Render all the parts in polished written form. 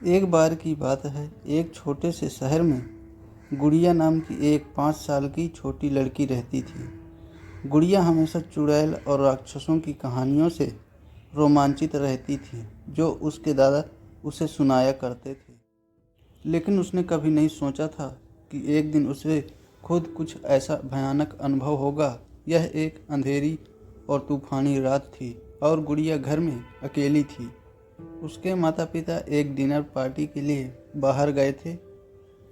एक बार की बात है, एक छोटे से शहर में गुड़िया नाम की एक 5 साल की छोटी लड़की रहती थी। गुड़िया हमेशा चुड़ैल और राक्षसों की कहानियों से रोमांचित रहती थी, जो उसके दादा उसे सुनाया करते थे। लेकिन उसने कभी नहीं सोचा था कि एक दिन उसे खुद कुछ ऐसा भयानक अनुभव होगा। यह एक अंधेरी और तूफानी रात थी और गुड़िया घर में अकेली थी। उसके माता पिता एक डिनर पार्टी के लिए बाहर गए थे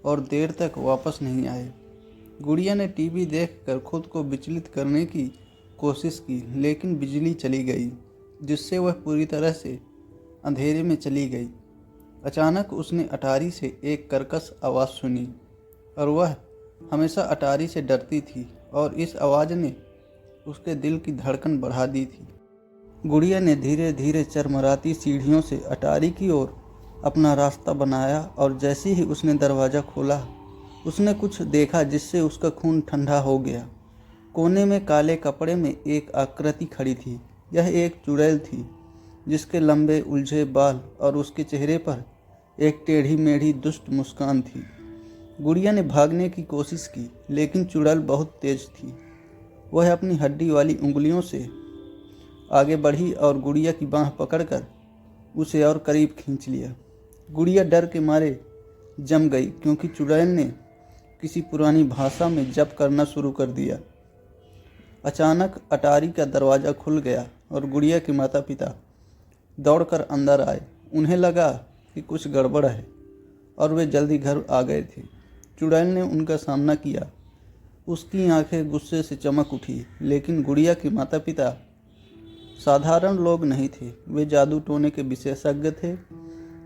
और देर तक वापस नहीं आए। गुड़िया ने टीवी देखकर खुद को विचलित करने की कोशिश की, लेकिन बिजली चली गई, जिससे वह पूरी तरह से अंधेरे में चली गई। अचानक उसने अटारी से एक कर्कश आवाज़ सुनी और वह हमेशा अटारी से डरती थी और इस आवाज़ ने उसके दिल की धड़कन बढ़ा दी थी। गुड़िया ने धीरे धीरे चरमराती सीढ़ियों से अटारी की ओर अपना रास्ता बनाया और जैसे ही उसने दरवाज़ा खोला, उसने कुछ देखा जिससे उसका खून ठंडा हो गया। कोने में काले कपड़े में एक आकृति खड़ी थी। यह एक चुड़ैल थी, जिसके लंबे उलझे बाल और उसके चेहरे पर एक टेढ़ी मेढ़ी दुष्ट मुस्कान थी। गुड़िया ने भागने की कोशिश की, लेकिन चुड़ैल बहुत तेज थी। वह अपनी हड्डी वाली उंगलियों से आगे बढ़ी और गुड़िया की बाँह पकड़कर उसे और करीब खींच लिया। गुड़िया डर के मारे जम गई, क्योंकि चुड़ैल ने किसी पुरानी भाषा में जप करना शुरू कर दिया। अचानक अटारी का दरवाज़ा खुल गया और गुड़िया के माता पिता दौड़कर अंदर आए। उन्हें लगा कि कुछ गड़बड़ है और वे जल्दी घर आ गए थे। चुड़ैल ने उनका सामना किया। उसकी आंखें गुस्से से चमक उठी, लेकिन गुड़िया के माता पिता साधारण लोग नहीं थे। वे जादू टोने के विशेषज्ञ थे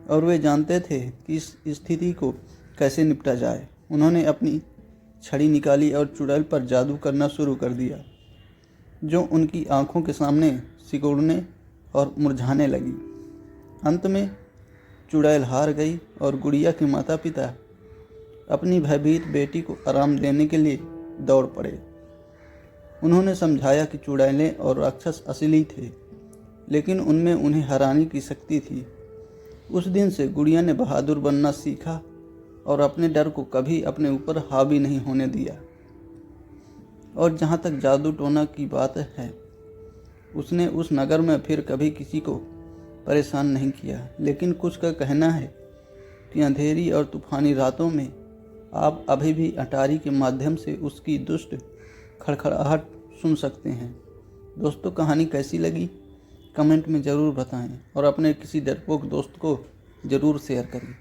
और वे जानते थे कि इस स्थिति को कैसे निपटा जाए। उन्होंने अपनी छड़ी निकाली और चुड़ैल पर जादू करना शुरू कर दिया, जो उनकी आंखों के सामने सिकुड़ने और मुरझाने लगी। अंत में चुड़ैल हार गई और गुड़िया के माता पिता अपनी भयभीत बेटी को आराम देने के लिए दौड़ पड़े। उन्होंने समझाया कि चुड़ैलें और राक्षस असली थे, लेकिन उनमें उन्हें हराने की शक्ति थी। उस दिन से गुड़िया ने बहादुर बनना सीखा और अपने डर को कभी अपने ऊपर हावी नहीं होने दिया। और जहाँ तक जादू टोना की बात है, उसने उस नगर में फिर कभी किसी को परेशान नहीं किया। लेकिन कुछ का कहना है कि अंधेरी और तूफानी रातों में आप अभी भी अटारी के माध्यम से उसकी दुष्ट खड़खड़ाहट सुन सकते हैं। दोस्तों, कहानी कैसी लगी कमेंट में ज़रूर बताएं और अपने किसी डरपोक दोस्त को ज़रूर शेयर करें।